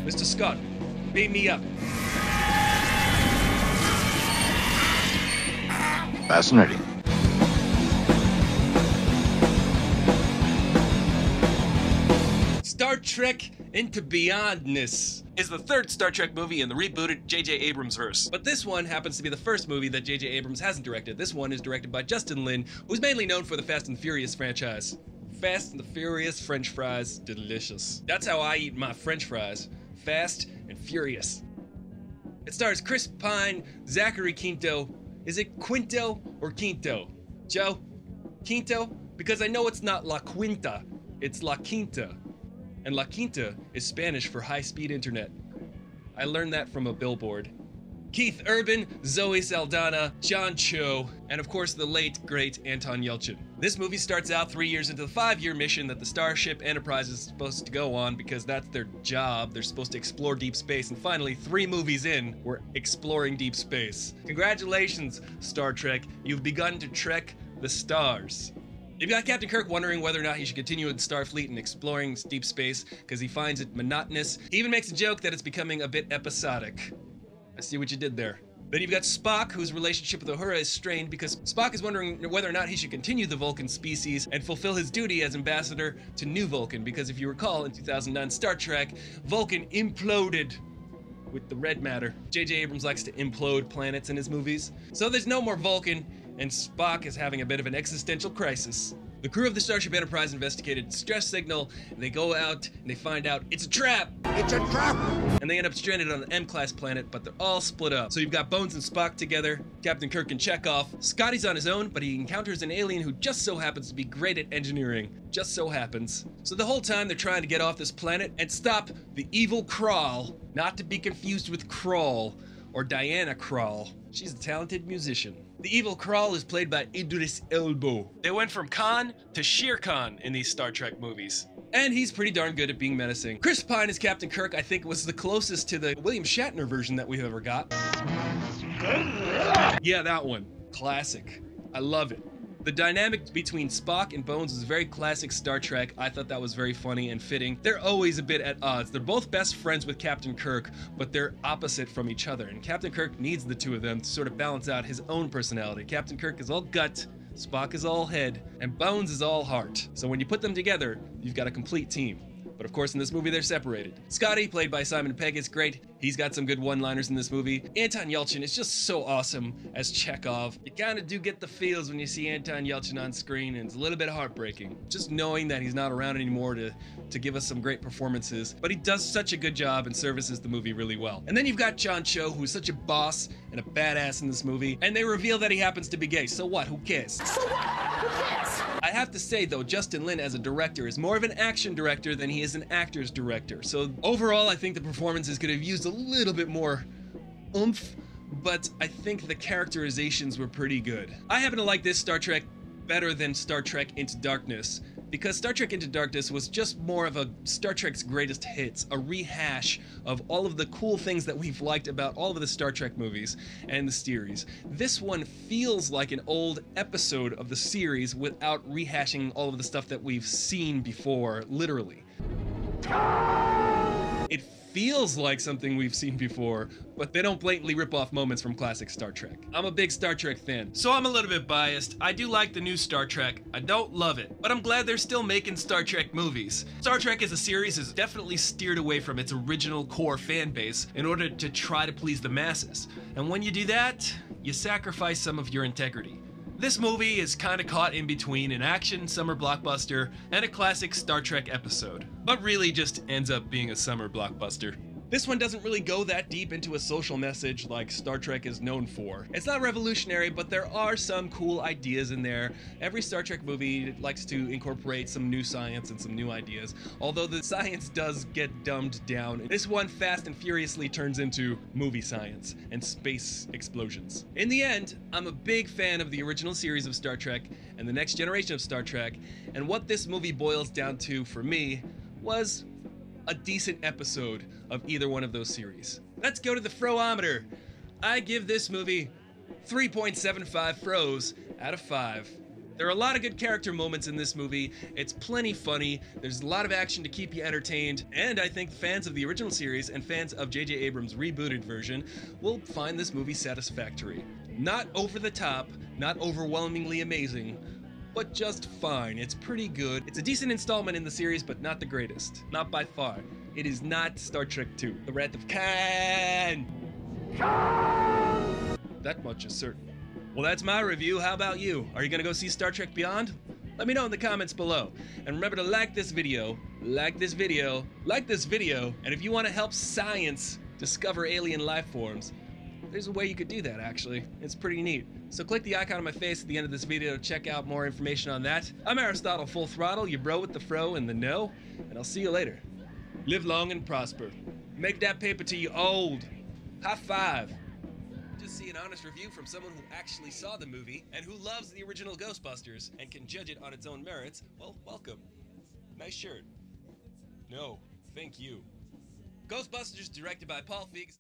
Mr. Scott, beam me up. Fascinating. Star Trek Into Beyondness is the third Star Trek movie in the rebooted J.J. Abrams verse. But this one happens to be the first movie that J.J. Abrams hasn't directed. This one is directed by Justin Lin, who's mainly known for the Fast and Furious franchise. Fast and the Furious French fries, delicious. That's how I eat my French fries. Fast and Furious. It stars Chris Pine, Zachary Quinto. Is it Quinto or Quinto? Joe? Quinto? Because I know it's not La Quinta, it's La Quinta. And La Quinta is Spanish for high-speed internet. I learned that from a billboard. Keith Urban, Zoe Saldana, John Cho, and of course the late, great Anton Yelchin. This movie starts out 3 years into the 5-year mission that the Starship Enterprise is supposed to go on because that's their job. They're supposed to explore deep space, and finally, 3 movies in, we're exploring deep space. Congratulations, Star Trek. You've begun to trek the stars. You've got Captain Kirk wondering whether or not he should continue with Starfleet and exploring deep space because he finds it monotonous. He even makes a joke that it's becoming a bit episodic. I see what you did there. Then you've got Spock, whose relationship with Uhura is strained because Spock is wondering whether or not he should continue the Vulcan species and fulfill his duty as ambassador to New Vulcan, because if you recall, in 2009 Star Trek, Vulcan imploded with the red matter. J.J. Abrams likes to implode planets in his movies. So there's no more Vulcan, and Spock is having a bit of an existential crisis. The crew of the Starship Enterprise investigated distress signal, and they go out and they find out it's a trap! It's a trap! And they end up stranded on an M-class planet, but they're all split up. So you've got Bones and Spock together, Captain Kirk and Chekhov. Scotty's on his own, but he encounters an alien who just so happens to be great at engineering. Just so happens. So the whole time they're trying to get off this planet and stop the evil Krall, not to be confused with Krall, or Diana Krall. She's a talented musician. The evil Krall is played by Idris Elba. They went from Khan to Shere Khan in these Star Trek movies. And he's pretty darn good at being menacing. Chris Pine as Captain Kirk, I think, was the closest to the William Shatner version that we've ever got. Yeah, that one. Classic. I love it. The dynamic between Spock and Bones is very classic Star Trek. I thought that was very funny and fitting. They're always a bit at odds. They're both best friends with Captain Kirk, but they're opposite from each other. And Captain Kirk needs the two of them to sort of balance out his own personality. Captain Kirk is all gut, Spock is all head, and Bones is all heart. So when you put them together, you've got a complete team. But of course, in this movie, they're separated. Scotty, played by Simon Pegg, is great. He's got some good one-liners in this movie. Anton Yelchin is just so awesome as Chekhov. You kind of do get the feels when you see Anton Yelchin on screen, and it's a little bit heartbreaking. Just knowing that he's not around anymore to give us some great performances. But he does such a good job and services the movie really well. And then you've got John Cho, who's such a boss and a badass in this movie. And they reveal that he happens to be gay. So what? Who cares? So what? Who cares? I have to say, though, Justin Lin as a director is more of an action director than he is an actor's director. So overall, I think the performances could have used a little bit more oomph, but I think the characterizations were pretty good. I happen to like this Star Trek better than Star Trek Into Darkness, because Star Trek Into Darkness was just more of a Star Trek's greatest hits, a rehash of all of the cool things that we've liked about all of the Star Trek movies and the series. This one feels like an old episode of the series without rehashing all of the stuff that we've seen before, literally. It feels like something we've seen before, but they don't blatantly rip off moments from classic Star Trek. I'm a big Star Trek fan, so I'm a little bit biased. I do like the new Star Trek. I don't love it, but I'm glad they're still making Star Trek movies. Star Trek as a series has definitely steered away from its original core fan base in order to try to please the masses. And when you do that, you sacrifice some of your integrity. This movie is kind of caught in between an action summer blockbuster and a classic Star Trek episode, but really just ends up being a summer blockbuster. This one doesn't really go that deep into a social message like Star Trek is known for. It's not revolutionary, but there are some cool ideas in there. Every Star Trek movie likes to incorporate some new science and some new ideas, although the science does get dumbed down. This one fast and furiously turns into movie science and space explosions. In the end, I'm a big fan of the original series of Star Trek and the next generation of Star Trek, and what this movie boils down to for me was a decent episode of either one of those series. Let's go to the Froometer. I give this movie 3.75 Fros out of 5. There are a lot of good character moments in this movie. It's plenty funny. There's a lot of action to keep you entertained. And I think fans of the original series and fans of J.J. Abrams' rebooted version will find this movie satisfactory. Not over the top, not overwhelmingly amazing, but just fine. It's pretty good. It's a decent installment in the series, but not the greatest. Not by far. It is not Star Trek II, The Wrath of Khan! That much is certain. Well, that's my review. How about you? Are you gonna go see Star Trek Beyond? Let me know in the comments below. And remember to like this video, and if you want to help science discover alien life forms, there's a way you could do that, actually. It's pretty neat. So click the icon on my face at the end of this video to check out more information on that. I'm Aristotle Full Throttle, your bro with the fro and the know, and I'll see you later. Live long and prosper. Make that paper till you're old. High five. Just see an honest review from someone who actually saw the movie and who loves the original Ghostbusters and can judge it on its own merits. Well, welcome. Nice shirt. No, thank you. Ghostbusters, directed by Paul Feig.